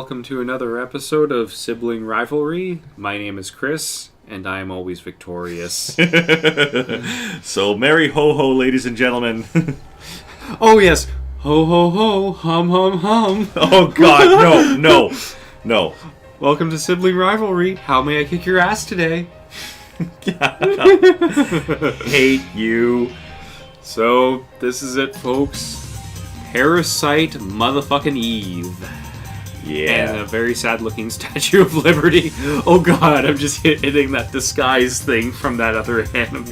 welcome to another episode of Sibling Rivalry. My name is Chris, and I am always victorious. So, merry ho-ho, ladies and gentlemen. Oh yes, ho ho ho, hum hum hum. Oh god, no. Welcome to Sibling Rivalry. How may I kick your ass today? Hate you. So, this is it, folks. Parasite motherfucking Eve. Yeah. And a very sad-looking Statue of Liberty. Oh god, I'm just hitting that disguise thing from that other anime.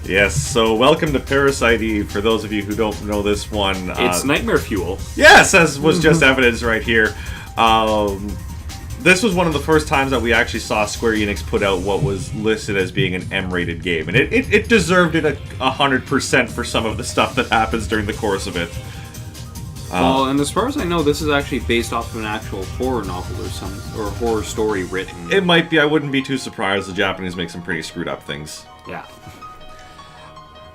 Yes, so welcome to Parasite Eve. For those of you who don't know this one... It's nightmare fuel. Yes, as was just evidence right here. This was one of the first times that we actually saw Square Enix put out what was listed as being an M-rated game. And it deserved it 100% for some of the stuff that happens during the course of it. Well, and as far as I know, this is actually based off of an actual horror novel or horror story written. It might be. I wouldn't be too surprised. The Japanese make some pretty screwed up things. Yeah.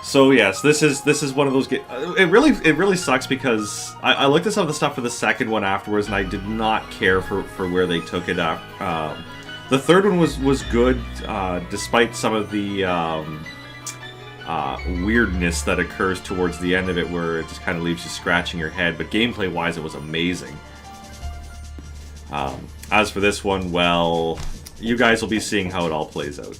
So yes, this is one of those games. It really sucks because I looked at some of the stuff for the second one afterwards, and I did not care for where they took it up. The third one was good, despite some of the weirdness that occurs towards the end of it, where it just kind of leaves you scratching your head. But gameplay-wise, it was amazing. As for this one, well, you guys will be seeing how it all plays out.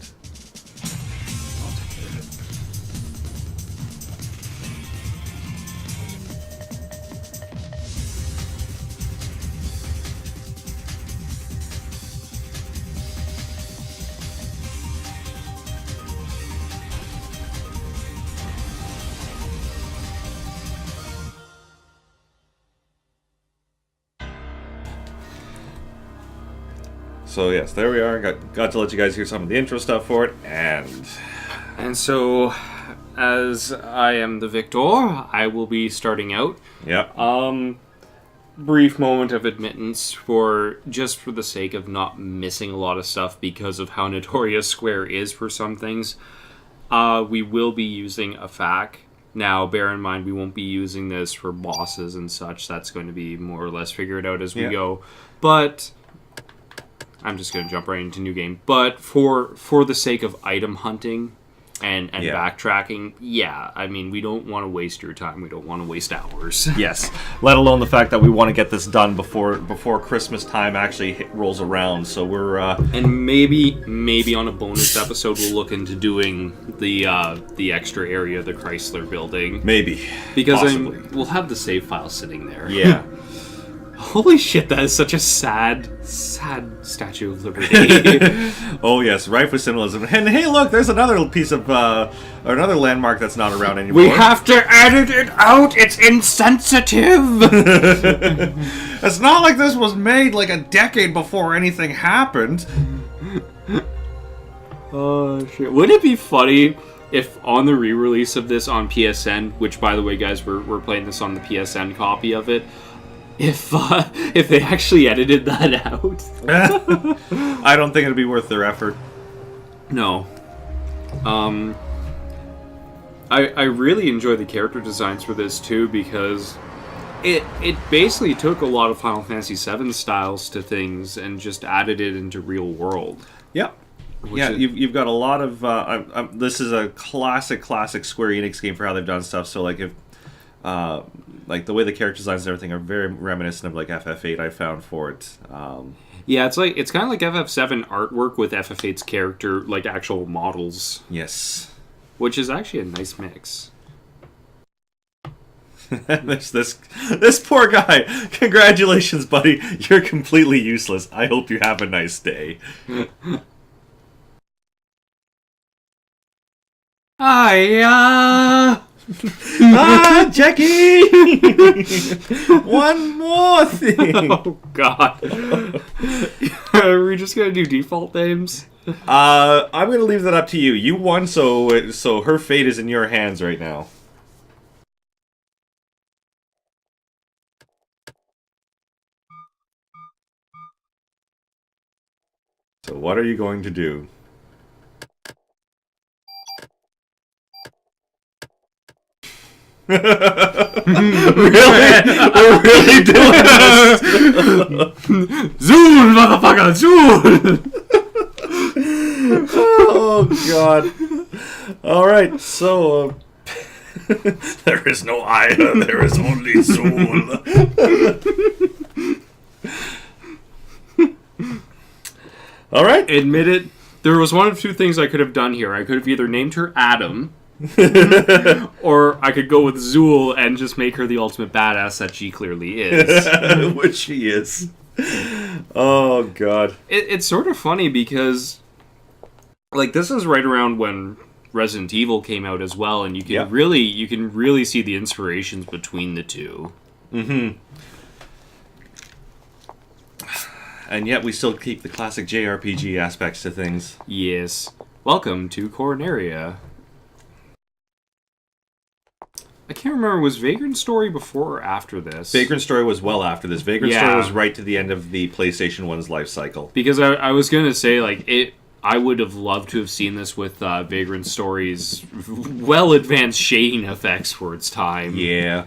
So yes, there we are. Got to let you guys hear some of the intro stuff for it, And so, as I am the victor, I will be starting out. Yep. Brief moment of admittance for the sake of not missing a lot of stuff because of how notorious Square is for some things. We will be using a FAQ. Now, bear in mind, we won't be using this for bosses and such. That's going to be more or less figured out as we go. But I'm just going to jump right into new game. But for the sake of item hunting and backtracking, I mean, we don't want to waste your time. We don't want to waste hours. Yes. Let alone the fact that we want to get this done before Christmas time actually rolls around. So we're and maybe on a bonus episode we'll look into doing the extra area, the Chrysler building. Maybe. Because we'll have the save file sitting there. Yeah. Holy shit, that is such a sad Statue of Liberty. Oh yes, rife with symbolism. And hey, look, there's another piece of another landmark that's not around anymore. We have to edit it out. It's insensitive. It's not like this was made like a decade before anything happened. Oh shit! Wouldn't it be funny if on the re-release of this on PSN, which by the way, guys, we're playing this on the PSN copy of it. If they actually edited that out. I don't think it'd be worth their effort. No. I really enjoy the character designs for this too, because it basically took a lot of Final Fantasy VII styles to things and just added it into real world. Yeah. You've got a lot of this is a classic Square Enix game for how they've done stuff. So like if like the way the character designs and everything are very reminiscent of like FF8 I found for it. It's kind of like FF7 artwork with FF8's character, like actual models. Yes. Which is actually a nice mix. this poor guy. Congratulations, buddy. You're completely useless. I hope you have a nice day. Jackie! One more thing! Oh, God. Are we just going to do default names? I'm going to leave that up to you. You won, so her fate is in your hands right now. So what are you going to do? We're really doing this. Zool, motherfucker, Zool! Oh, God. All right, so... there is no Aya, there is only Zool. All right. Admit it, there was one of two things I could have done here. I could have either named her Adam, or I could go with Zool and just make her the ultimate badass that she clearly is. Which she is. Oh, God. It's sort of funny because, like, this is right around when Resident Evil came out as well, and you can really see the inspirations between the two. Mm-hmm. And yet we still keep the classic JRPG aspects to things. Yes. Welcome to Coronaria. I can't remember, was Vagrant Story before or after this? Vagrant Story was well after this. Vagrant Yeah. Story was right to the end of the PlayStation 1's life cycle. Because I was going to say, like, I would have loved to have seen this with Vagrant Story's well-advanced shading effects for its time. Yeah.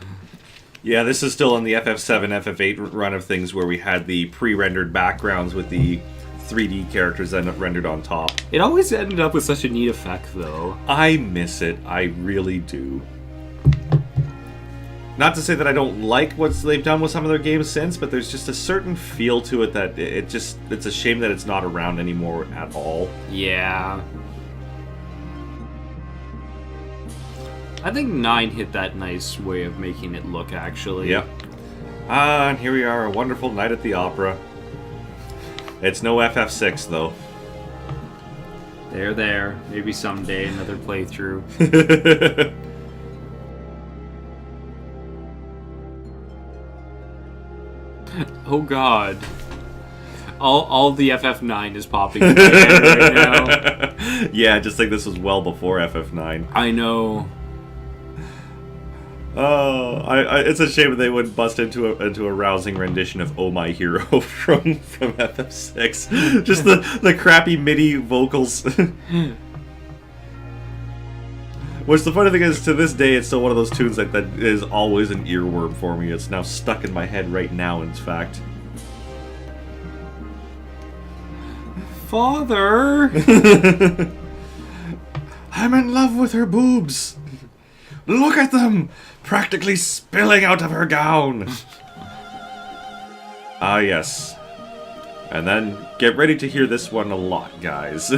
Yeah, this is still on the FF7, FF8 run of things where we had the pre-rendered backgrounds with the 3D characters then rendered on top. It always ended up with such a neat effect, though. I miss it. I really do. Not to say that I don't like what they've done with some of their games since, but there's just a certain feel to it that it's a shame that it's not around anymore at all. Yeah. I think 9 hit that nice way of making it look, actually. Yep. And here we are, a wonderful night at the opera. It's no FF6, though. There. Maybe someday another playthrough. Oh god. All the FF9 is popping in my head right now. Yeah, I just think this was well before FF9. I know. Oh, it's a shame that they wouldn't bust into a rousing rendition of "Oh My Hero" from FF6. Just the crappy MIDI vocals. Which the funny thing is, to this day, it's still one of those tunes that is always an earworm for me. It's now stuck in my head right now, in fact. Father! I'm in love with her boobs. Look at them! Practically spilling out of her gown. Ah, yes. And then get ready to hear this one a lot, guys.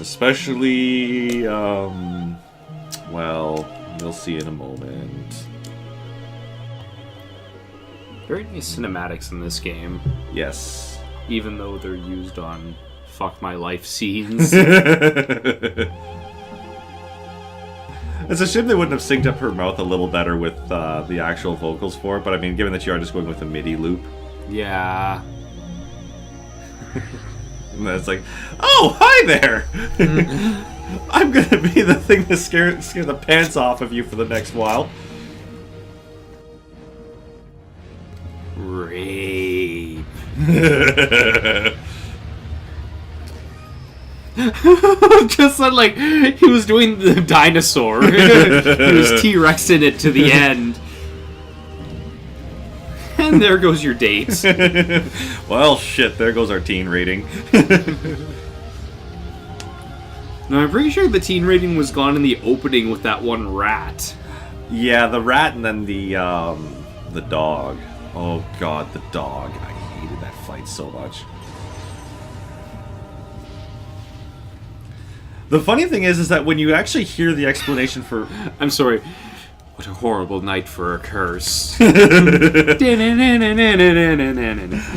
Especially, well, you'll see in a moment. Very nice cinematics in this game. Yes. Even though they're used on fuck my life scenes. It's a shame they wouldn't have synced up her mouth a little better with the actual vocals for it, but I mean, given that you are just going with a MIDI loop. Yeah. And then it's like, oh, hi there! I'm gonna be the thing to scare the pants off of you for the next while. Rape. Just like he was doing the dinosaur. He was T-Rexing it to the end. And there goes your date. Well, shit, there goes our teen rating. No, I'm pretty sure the teen rating was gone in the opening with that one rat. Yeah, the rat and then the dog. Oh god, the dog. I hated that fight so much. The funny thing is that when you actually hear the explanation for... I'm sorry. What a horrible night for a curse. Okay.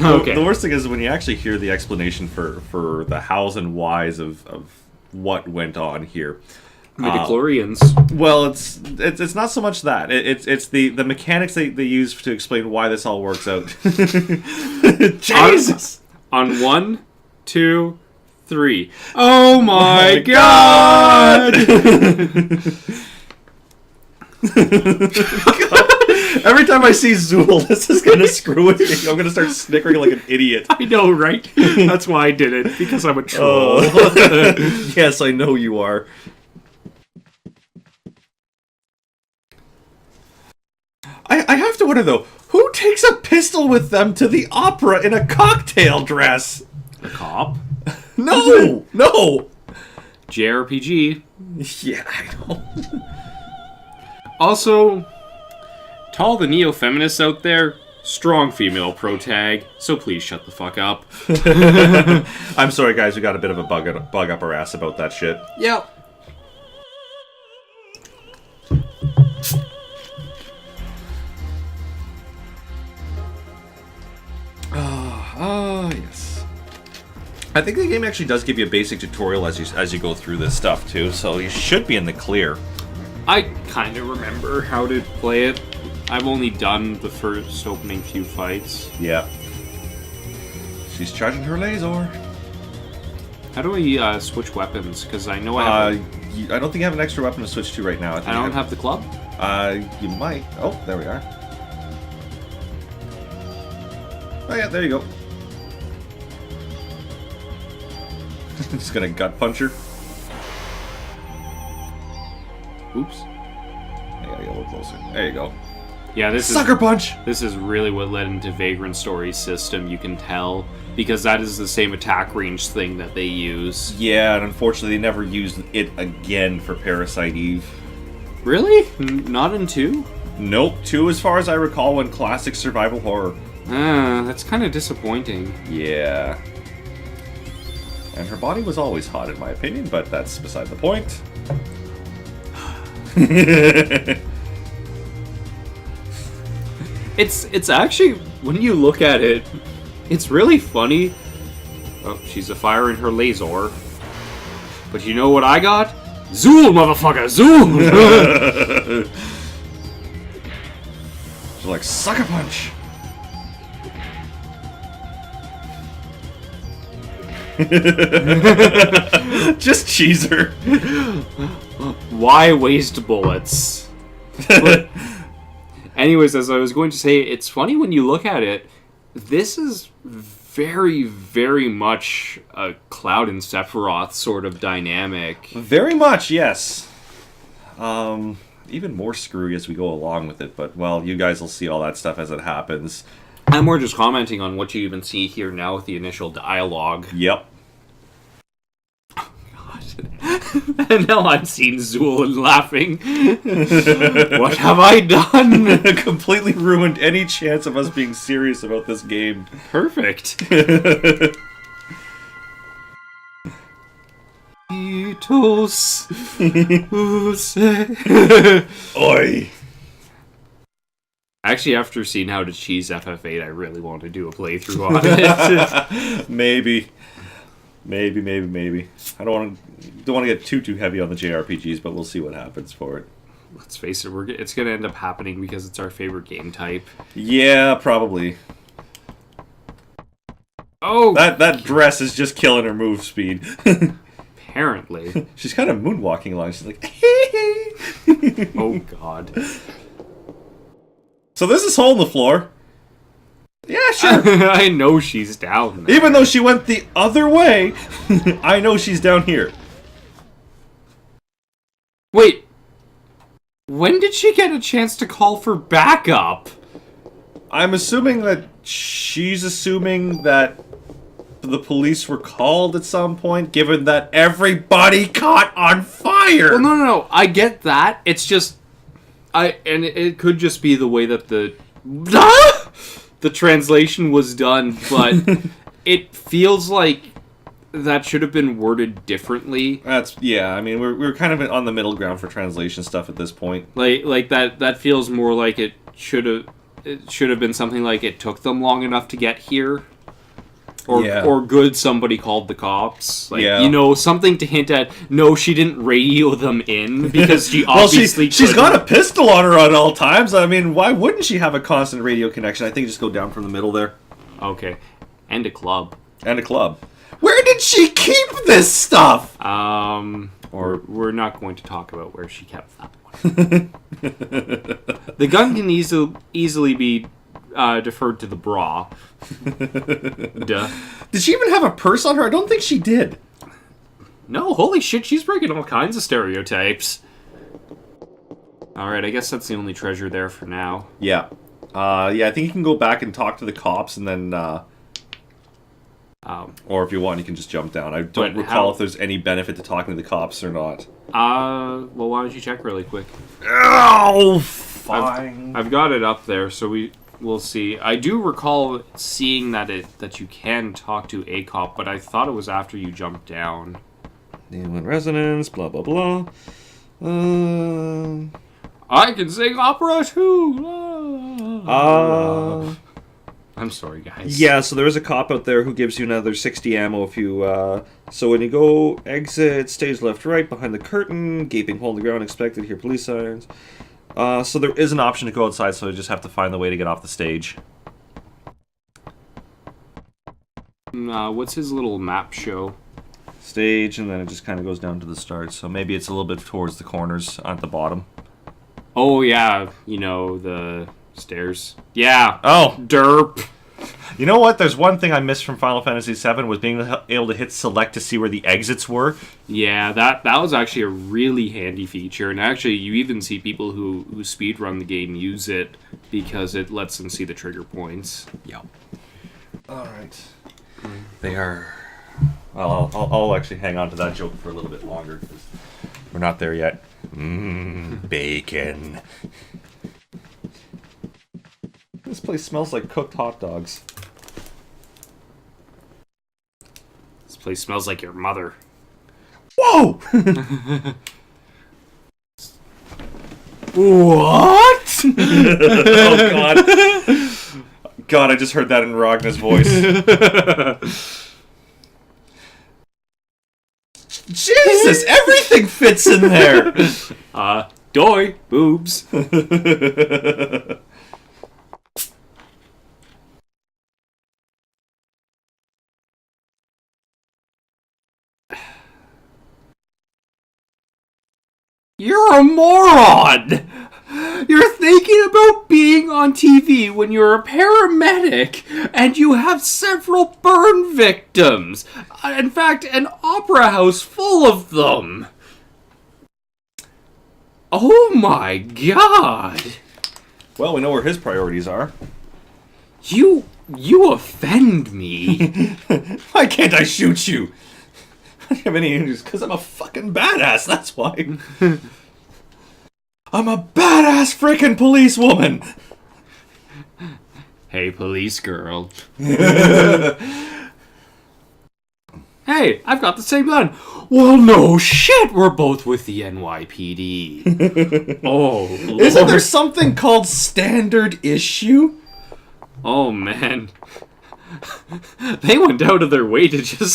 Okay. The worst thing is when you actually hear the explanation for the hows and whys of what went on here. Midichlorians. Well, it's not so much that. It's the mechanics they use to explain why this all works out. Jesus! On 1, 2, 3. Oh my god! Every time I see Zool, this is gonna screw with me. I'm gonna start snickering like an idiot. I know, right? That's why I did it, because I'm a troll. Yes, I know you are. I have to wonder, though, who takes a pistol with them to the opera in a cocktail dress? A cop? No! No! JRPG. Yeah, I know. Also, to all the neo-feminists out there, strong female protag, so please shut the fuck up. I'm sorry, guys, we got a bit of a bug up our ass about that shit. Yep. Yes. I think the game actually does give you a basic tutorial as you go through this stuff, too, so you should be in the clear. I kind of remember how to play it. I've only done the first opening few fights. Yeah. She's charging her laser. How do we switch weapons? Because I know I have... I don't think you have an extra weapon to switch to right now. I don't have the club? You might. Oh, there we are. Oh yeah, there you go. Just gonna gut punch her. Oops. I gotta get a little closer. There you go. Yeah, this Sucker punch! This is really what led into Vagrant Story's system, you can tell. Because that is the same attack range thing that they use. Yeah, and unfortunately they never used it again for Parasite Eve. Really? Not in 2? Nope, 2 as far as I recall went classic survival horror. That's kind of disappointing. Yeah. And her body was always hot in my opinion, but that's beside the point. It's actually, when you look at it, it's really funny. Oh, she's a fire in her laser. But you know what I got? Zool, motherfucker, Zool! She's like, sucker punch! Just cheese her. Why waste bullets? But anyways, as I was going to say, it's funny when you look at it. This is very, very much a Cloud and Sephiroth sort of dynamic. Very much, yes. Even more screwy as we go along with it, but, well, you guys will see all that stuff as it happens. I'm more just commenting on what you even see here now with the initial dialogue. Yep. Oh, God. And now I'm seeing Zool and laughing. What have I done? Completely ruined any chance of us being serious about this game. Perfect. Itos. Oi. Actually, after seeing how to cheese FF8, I really want to do a playthrough on it. Maybe. I don't want to get too heavy on the JRPGs, but we'll see what happens for it. Let's face it, it's going to end up happening because it's our favorite game type. Yeah, probably. Oh, that dress is just killing her move speed. Apparently. She's kind of moonwalking along. She's like, oh God. So there's this hole in the floor. Yeah, sure. I know she's down there. Even though she went the other way, I know she's down here. Wait. When did she get a chance to call for backup? I'm assuming that she's assuming that the police were called at some point, given that everybody caught on fire. Well, no. I get that. It's just... And it could just be the way that the translation was done, but it feels like that should have been worded differently. I mean, we're kind of on the middle ground for translation stuff at this point. Like that feels more like it should have been something like it took them long enough to get here. Or good somebody called the cops. Something to hint at, no, she didn't radio them in, because she obviously she's got a pistol on her at all times. I mean, why wouldn't she have a constant radio connection? I think just go down from the middle there. Okay. And a club. Where did she keep this stuff? Or we're not going to talk about where she kept that one. The gun can easily be deferred to the bra. Duh. Did she even have a purse on her? I don't think she did. No, holy shit, she's breaking all kinds of stereotypes. Alright, I guess that's the only treasure there for now. Yeah. I think you can go back and talk to the cops and then... or if you want, you can just jump down. I don't recall if there's any benefit to talking to the cops or not. Well, why don't you check really quick? Oh, fine. I've got it up there, so we'll see. I do recall seeing that you can talk to a cop, but I thought it was after you jumped down. Name and residence, blah, blah, blah. I can sing opera too! I'm sorry, guys. Yeah, so there is a cop out there who gives you another 60 ammo if you... So when you go exit, stage left, right, behind the curtain, gaping hole in the ground, expected, hear police sirens. So there is an option to go outside, so you just have to find the way to get off the stage. What's his little map show? Stage, and then it just kind of goes down to the start. So maybe it's a little bit towards the corners at the bottom. Oh, yeah. You know, the stairs. Yeah. Oh. Derp. You know what? There's one thing I missed from Final Fantasy VII was being able to hit select to see where the exits were. Yeah, that was actually a really handy feature. And actually, you even see people who speedrun the game use it because it lets them see the trigger points. Yeah. Alright. They are... Well, I'll actually hang on to that joke for a little bit longer because we're not there yet. Bacon. This place smells like cooked hot dogs. This place smells like your mother. Whoa! What? Oh, God. God, I just heard that in Ragna's voice. Jesus, everything fits in there! Doy, boobs. You're a moron! You're thinking about being on TV when you're a paramedic and you have several burn victims. In fact, an opera house full of them. Oh my god! Well, we know where his priorities are. You offend me. Why can't I shoot you? I don't have any issues because I'm a fucking badass, that's why. I'm a badass freaking policewoman! Hey, police girl. Hey, I've got the same gun. Well, no shit, we're both with the NYPD. Oh, Lord. Isn't there something called standard issue? Oh, man. They went out of their way to just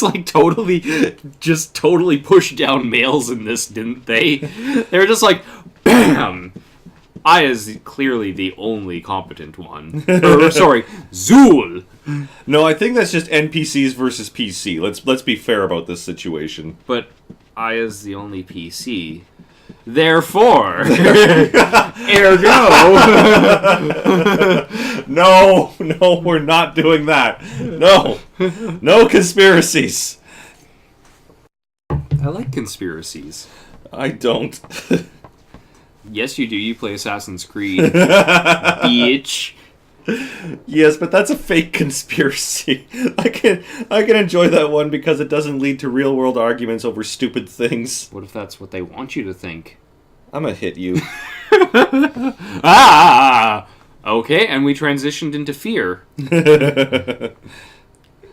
totally push down males in this, didn't they? They were just like, bam! I is clearly the only competent one. Sorry, Zool! No, I think that's just NPCs versus PC. Let's be fair about this situation. But I is the only PC. Therefore, ergo. No, we're not doing that. No conspiracies. I like conspiracies. I don't. Yes, you do. You play Assassin's Creed, bitch. Yes, but that's a fake conspiracy. I can enjoy that one because it doesn't lead to real world arguments over stupid things. What if that's what they want you to think? I'm gonna hit you. Okay, and we transitioned into fear.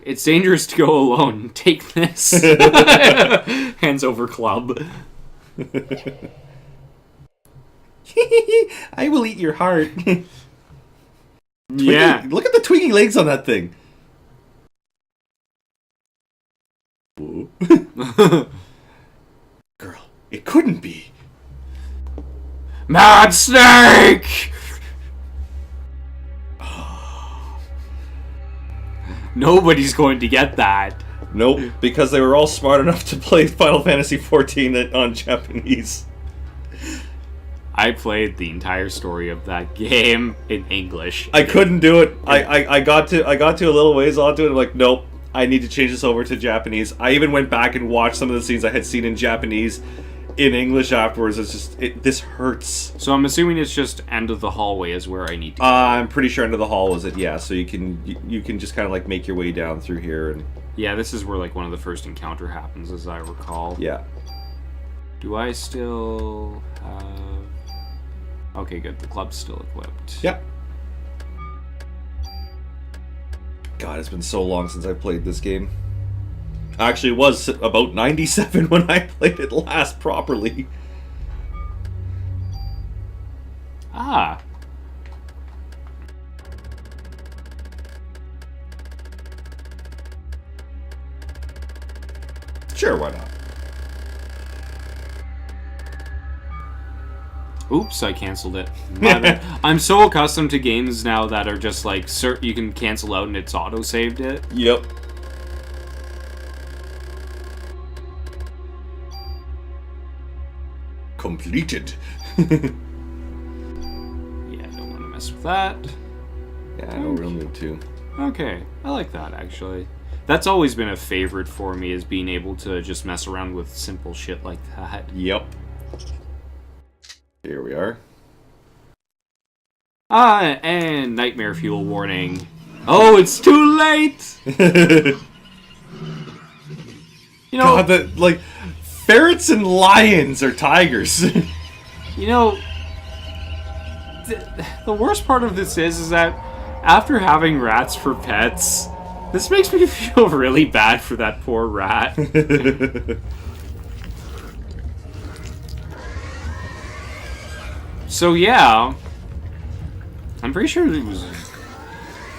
It's dangerous to go alone. Take this. Hands over club. I will eat your heart. Yeah. Look at the twingy legs on that thing. Girl, it couldn't be. Mad Snake! Nobody's going to get that. Nope, because they were all smart enough to play Final Fantasy XIV on Japanese. I played the entire story of that game in English. I couldn't do it. I got to a little ways onto it. I'm like, nope, I need to change this over to Japanese. I even went back and watched some of the scenes I had seen in Japanese. in English afterwards. It's just this hurts. So I'm assuming it's just end of the hallway is where I need to go. I'm pretty sure end of the hall is it. Yeah, so you can just kind of like make your way down through here and. Yeah, this is where like one of the first encounter happens, as I recall. Yeah. Do I still have... Okay, good. The club's still equipped. Yep. God, it's been so long since I played this game. Actually, it was about 97 when I played it last properly. Ah. Sure, why not? Oops, I canceled it. My bad. I'm so accustomed to games now that are just like, you can cancel out and it's auto-saved it. Yep. Completed. Yeah, I don't want to mess with that. Yeah, I don't really need to. Okay, I like that actually. That's always been a favorite for me, is being able to just mess around with simple shit like that. Yep. Here we are. And nightmare fuel warning. Oh, it's too late! You know, God, like, ferrets and lions are tigers. You know, the worst part of this is that after having rats for pets, this makes me feel really bad for that poor rat. So yeah, I'm pretty sure it was...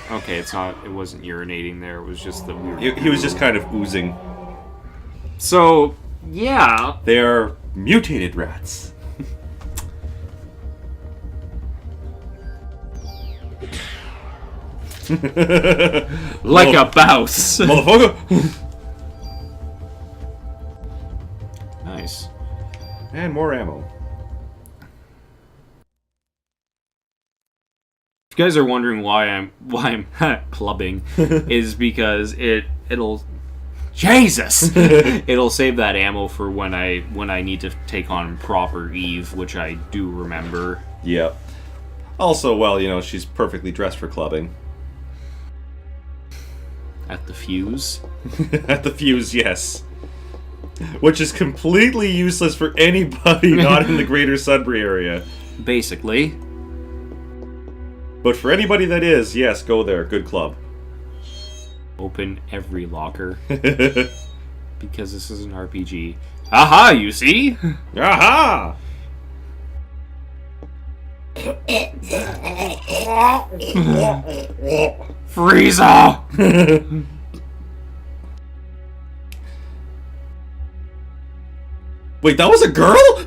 Okay, it wasn't urinating there, it was just the weird... He was just kind of oozing. So, yeah. They are mutated rats. Like a bouse. Motherfucker! Nice. And more ammo. If you guys are wondering why I'm clubbing, is because it'll Jesus! It'll save that ammo for when I need to take on proper Eve, which I do remember. Yep. Also, well, you know, she's perfectly dressed for clubbing. At the fuse? At the fuse, yes. Which is completely useless for anybody not in the greater Sudbury area. Basically. But for anybody that is, yes, go there. Good club. Open every locker. Because this is an RPG. Aha, you see? Aha! Frieza! Wait, that was a girl?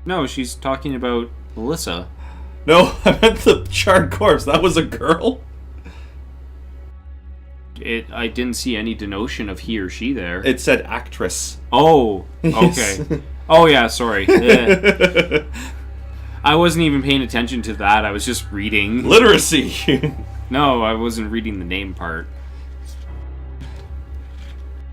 No, she's talking about Melissa. No, I meant the charred corpse. That was a girl? I didn't see any denotion of he or she there. It said actress. Oh, okay. Oh yeah, sorry. Yeah. I wasn't even paying attention to that. I was just reading. Literacy! No, I wasn't reading the name part.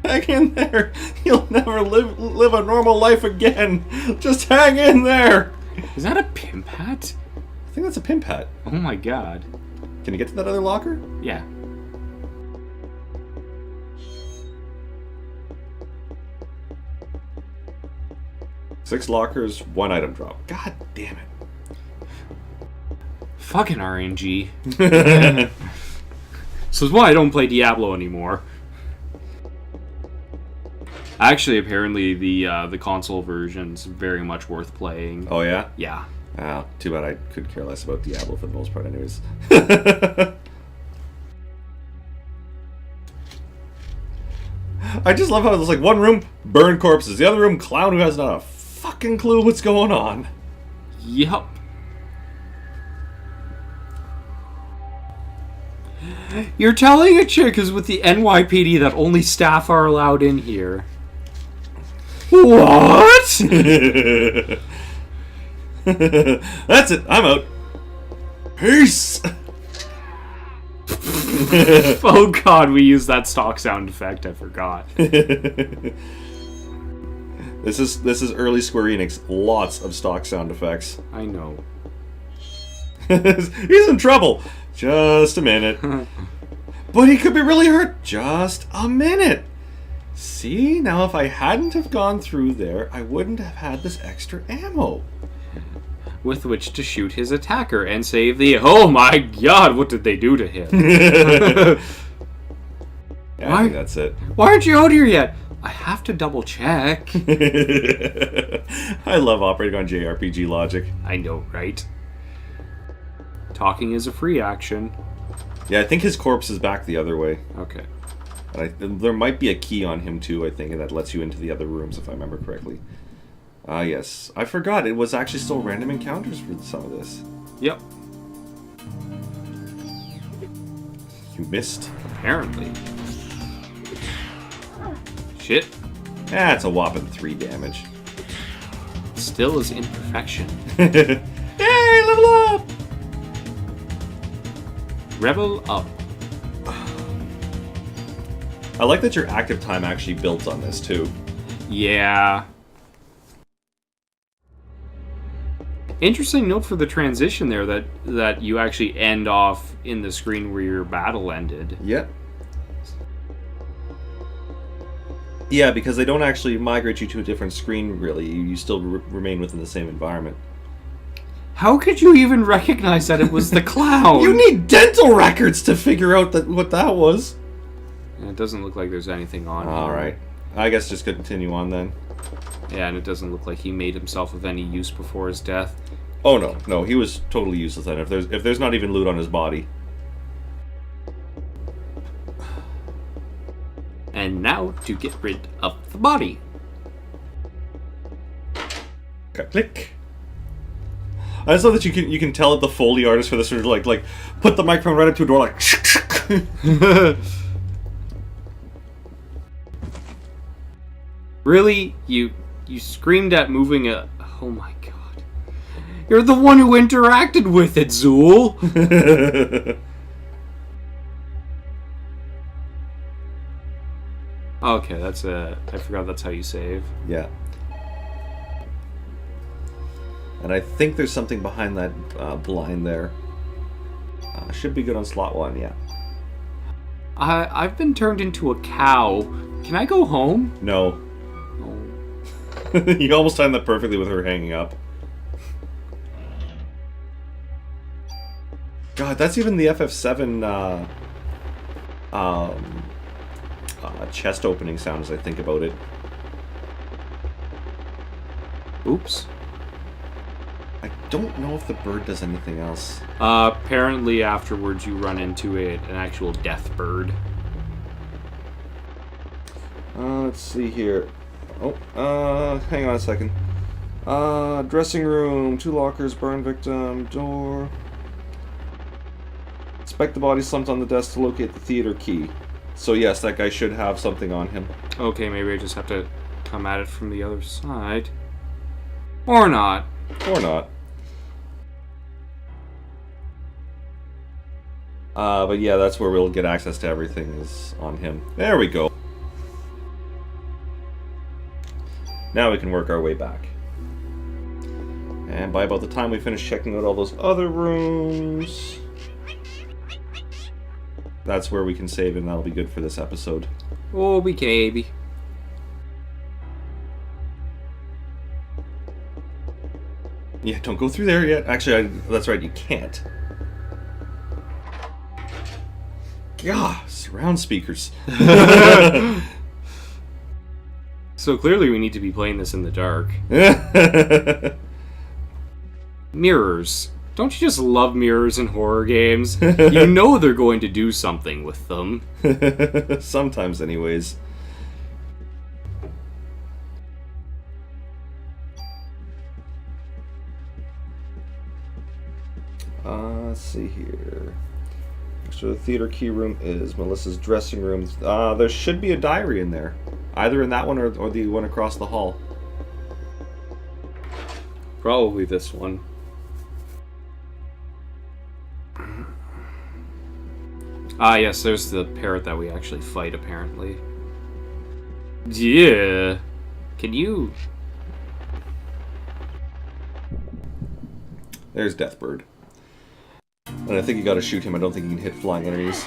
Hang in there. You'll never live a normal life again. Just hang in there. Is that a pimp hat? I think that's a pimp hat. Oh my god. Can you get to that other locker? Yeah. Six lockers, one item drop. God damn it. Fucking RNG. So it's why I don't play Diablo anymore. Actually, apparently the console version's very much worth playing. Oh yeah? Yeah. Oh, too bad I could care less about Diablo for the most part anyways. I just love how there's like one room, burn corpses, the other room, clown who has not a fucking clue what's going on. Yup. You're telling a chick who's with the NYPD that only staff are allowed in here. What? That's it. I'm out. Peace. Oh god, we used that stock sound effect. I forgot. This is early Square Enix. Lots of stock sound effects. I know. He's in trouble. Just a minute. But he could be really hurt. Just a minute. See, now if I hadn't have gone through there, I wouldn't have had this extra ammo. With which to shoot his attacker and save the... Oh my god, what did they do to him? Yeah, I think that's it. Why aren't you out here yet? I have to double check. I love operating on JRPG logic. I know, right? Talking is a free action. Yeah, I think his corpse is back the other way. Okay. And there might be a key on him too, I think, and that lets you into the other rooms if I remember correctly. Yes. I forgot, it was actually still random encounters for some of this. Yep. You missed. Apparently. Shit. It's a whopping 3 damage. Still is imperfection. Yay, level up! Rebel up. I like that your active time actually builds on this too. Yeah. Interesting note for the transition there that you actually end off in the screen where your battle ended. Yep. Yeah, because they don't actually migrate you to a different screen, really. You still remain within the same environment. How could you even recognize that it was the clown? You need dental records to figure out what that was. And it doesn't look like there's anything on All here. right. I guess just continue on then. Yeah, and it doesn't look like he made himself of any use before his death. Oh no, he was totally useless then. If there's not even loot on his body. And now to get rid of the body. Click. I just love that you can tell that the Foley artist for this sort of like put the microphone right up to a door like. Really? You screamed at moving a... Oh my god. You're the one who interacted with it, Zool! Okay, that's I forgot that's how you save. Yeah. And I think there's something behind that blind there. Should be good on slot 1, yeah. I've been turned into a cow. Can I go home? No. Oh. You almost timed that perfectly with her hanging up. God, that's even the FF7 chest opening sound as I think about it. Oops. I don't know if the bird does anything else. Apparently afterwards you run into an actual death bird. Let's see here. Oh, hang on a second. Dressing room, 2 lockers, burn victim, door. Inspect the body slumped on the desk to locate the theater key. So yes, that guy should have something on him. Okay, maybe I just have to come at it from the other side. Or not. Or not. But yeah, that's where we'll get access to everything is on him. There we go. Now we can work our way back. And by about the time we finish checking out all those other rooms, that's where we can save, and that'll be good for this episode. Oh, baby. Yeah, don't go through there yet. Actually, that's right, you can't. God, surround speakers. So clearly we need to be playing this in the dark. Mirrors. Don't you just love mirrors in horror games? You know they're going to do something with them. Sometimes, anyways. Let's see here. Next to the theater key room is Melissa's dressing room. There should be a diary in there. Either in that one or the one across the hall. Probably this one. Yes, there's the parrot that we actually fight, apparently. Yeah. Can you There's Deathbird. And I think you gotta shoot him. I don't think you can hit flying enemies.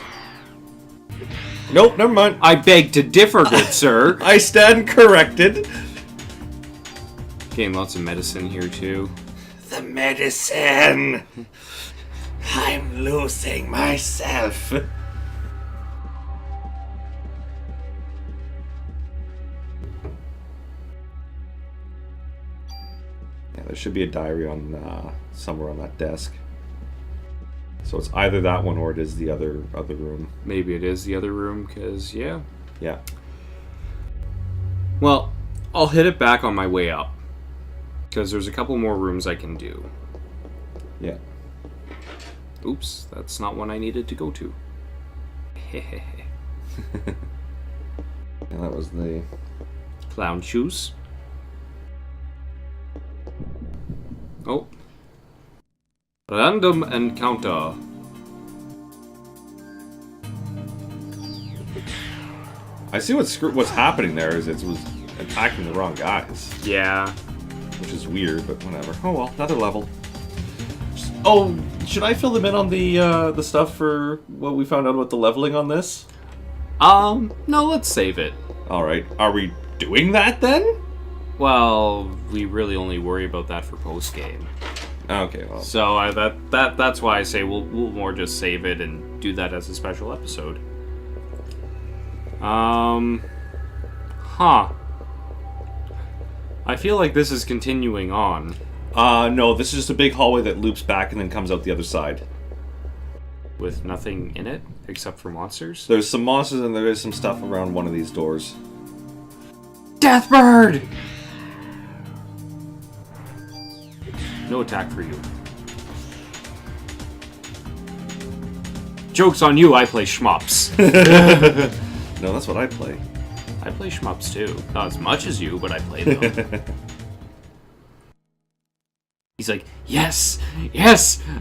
Nope, never mind. I beg to differ, good sir. I stand corrected. Getting lots of medicine here, too. The medicine! I'm losing myself. Yeah, there should be a diary on somewhere on that desk. So it's either that one or it is the other room. Maybe it is the other room, because, yeah. Yeah. Well, I'll hit it back on my way up. Because there's a couple more rooms I can do. Yeah. Oops, that's not one I needed to go to. Yeah, that was the... Clown shoes. Oh. Random encounter. I see what's happening there is it was attacking the wrong guys. Yeah. Which is weird, but whatever. Oh well, another level. Oh, should I fill them in on the stuff for what we found out about the leveling on this? No, let's save it. Alright. Are we doing that then? Well, we really only worry about that for post-game. Okay, well. So that's why I say we'll more just save it and do that as a special episode. Huh. I feel like this is continuing on. No, this is just a big hallway that loops back and then comes out the other side. With nothing in it, except for monsters? There's some monsters and there is some stuff around one of these doors. Deathbird! No attack for you. Joke's on you, I play shmups. No, that's what I play. I play shmups too. Not as much as you, but I play them. He's like, yes,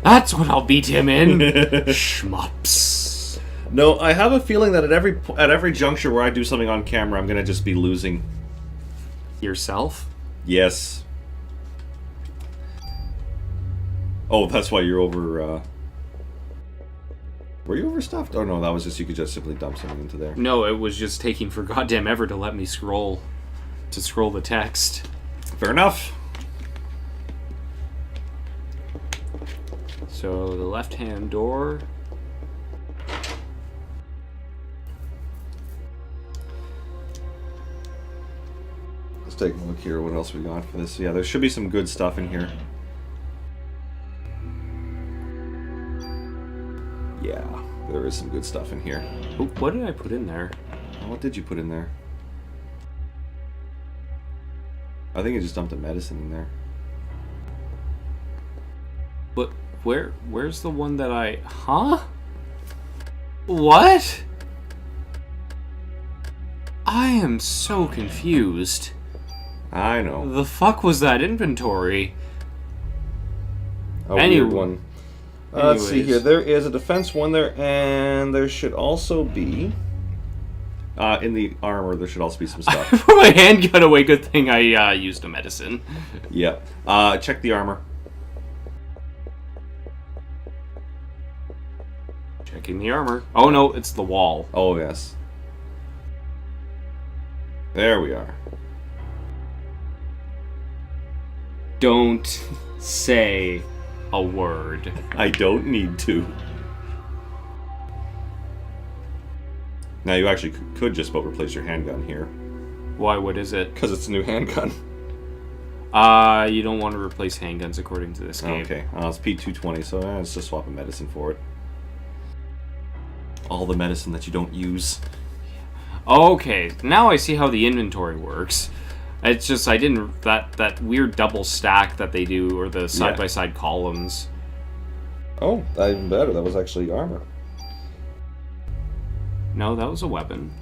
that's what I'll beat him in. Shmups. No, I have a feeling that at every juncture where I do something on camera, I'm gonna just be losing. Yourself? Yes. Oh, that's why you're over, Were you overstuffed? Oh no, that was just you could just simply dump something into there. No, it was just taking for goddamn ever to let me scroll the text. Fair enough. So the left-hand door. Let's take a look here. What else we got for this? Yeah, there should be some good stuff in here. Yeah, there is some good stuff in here. Oh, what did I put in there? What did you put in there? I think you just dumped a medicine in there. But where's the one that I... Huh? What? I am so confused. I know. The fuck was that inventory? A weird one. Let's see here. There is a defense one there, and there should also be... in the armor, there should also be some stuff. I put my handgun away. Good thing I used a medicine. Yep. Check the armor. Checking the armor. Oh no, it's the wall. Oh, yes. There we are. Don't say a word. I don't need to. Now you actually could just about replace your handgun here. Why, what is it? Because it's a new handgun. You don't want to replace handguns according to this game. Okay, it's P220, so let's just swap a medicine for it. All the medicine that you don't use. Okay, now I see how the inventory works. It's just I didn't that weird double stack that they do, or the side by side columns. Oh, even better. That was actually armor. No, that was a weapon.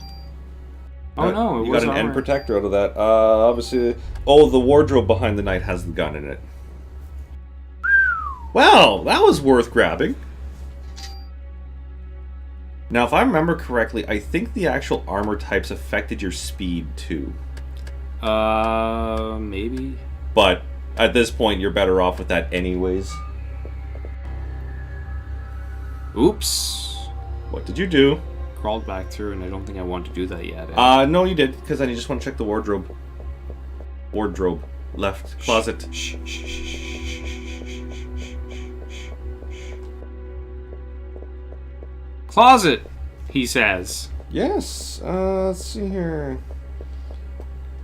Oh no, it you was got an armor. end protector out of that. Obviously. Oh, the wardrobe behind the knight has the gun in it. Well, that was worth grabbing. Now, if I remember correctly, I think the actual armor types affected your speed too. Maybe. But at this point, you're better off with that anyways. Oops. What did you do? Crawled back through, and I don't think I want to do that yet. No, you did, because then you just want to check the wardrobe. Wardrobe. Left. Closet. Shh, shh, shh, shh, shh. Closet, he says. Yes. Let's see here.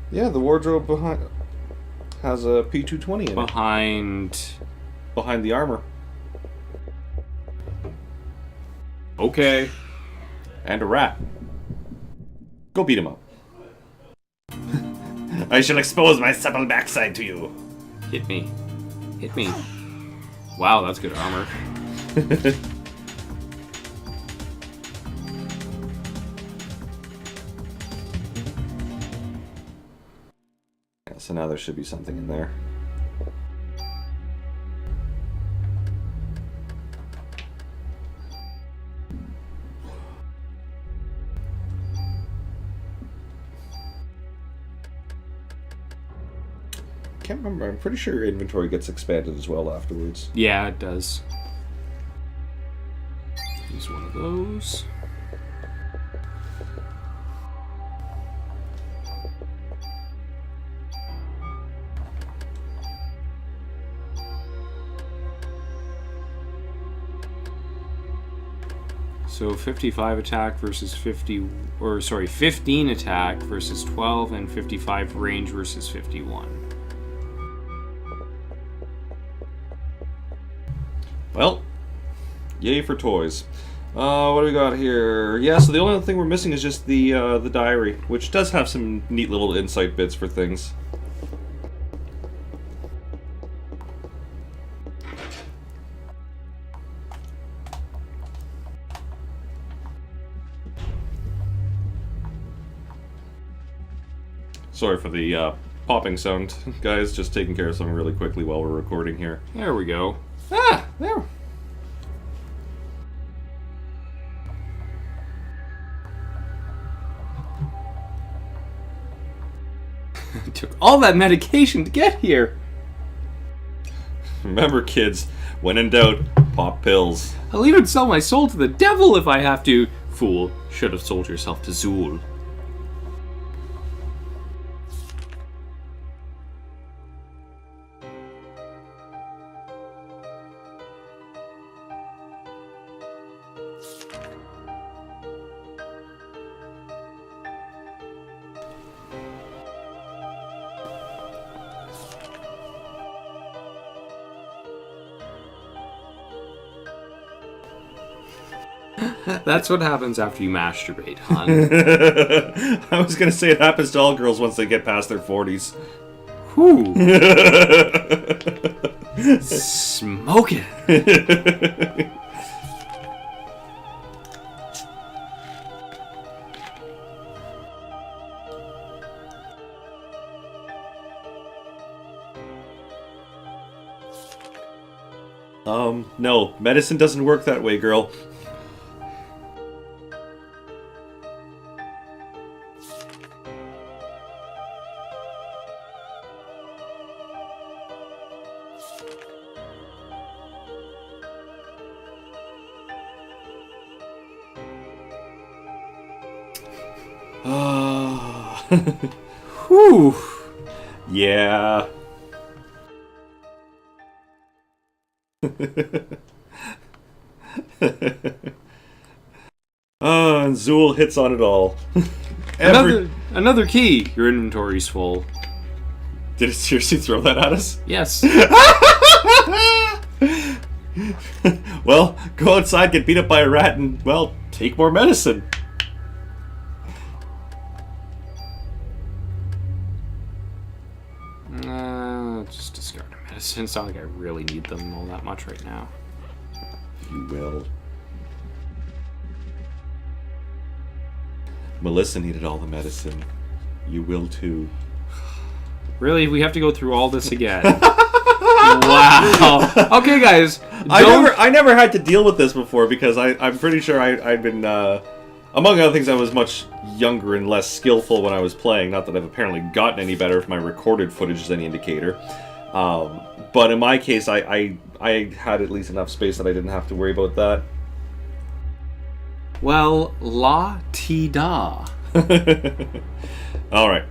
Yeah, the wardrobe behind has a P220 in it. Behind the armor. Okay. And a rat. Go beat him up. I shall expose my supple backside to you. Hit me. Hit me. Wow, that's good armor. Yeah, so now there should be something in there. Can't remember. I'm pretty sure your inventory gets expanded as well afterwards. Yeah, it does. Use one of those. So 55 attack versus 15 attack versus 12, and 55 range versus 51. Well, yay for toys. What do we got here? Yeah, so the only other thing we're missing is just the diary, which does have some neat little insight bits for things. Sorry for the popping sound, guys. Just taking care of something really quickly while we're recording here. There we go. Ah, there. Took all that medication to get here. Remember, kids, when in doubt, pop pills. I'll even sell my soul to the devil if I have to. Fool, should have sold yourself to Zool. That's what happens after you masturbate, hon. I was gonna say it happens to all girls once they get past their 40s. Whew. Smoke it. No, medicine doesn't work that way, girl. Whew. Yeah. And Zool hits on it all. Another key. Your inventory's full. Did it seriously throw that at us? Yes. Well, go outside, get beat up by a rat, and, well, take more medicine. Just discard a medicine. It's not like I really need them all that much right now. You will. Melissa needed all the medicine. You will too. Really? We have to go through all this again? Wow. Okay, guys. I never had to deal with this before because I'm pretty sure I'd been, among other things, I was much younger and less skillful when I was playing. Not that I've apparently gotten any better if my recorded footage is any indicator. But in my case, I had at least enough space that I didn't have to worry about that. Well, la-ti-da. All right.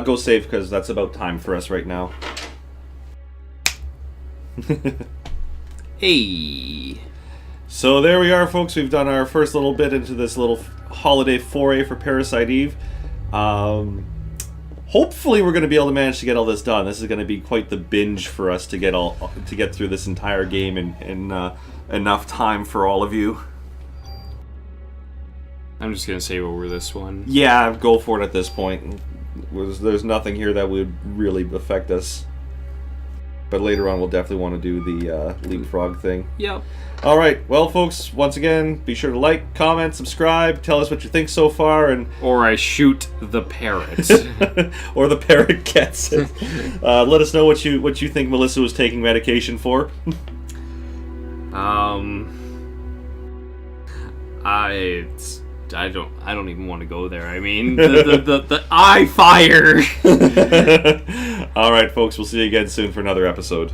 Go save, because that's about time for us right now. Hey. So there we are, folks. We've done our first little bit into this little holiday foray for Parasite Eve. Hopefully we're going to be able to manage to get all this done. This is going to be quite the binge for us to get through this entire game in enough time for all of you. I'm just going to save over this one. Yeah, go for it at this point. There's nothing here that would really affect us. But later on, we'll definitely want to do the leapfrog thing. Yep. All right. Well, folks, once again, be sure to like, comment, subscribe, tell us what you think so far, and Or I shoot the parrot. or the parrot gets it. Let us know what you think Melissa was taking medication for. I don't even want to go there. I mean, the eye fire. All right, folks. We'll see you again soon for another episode.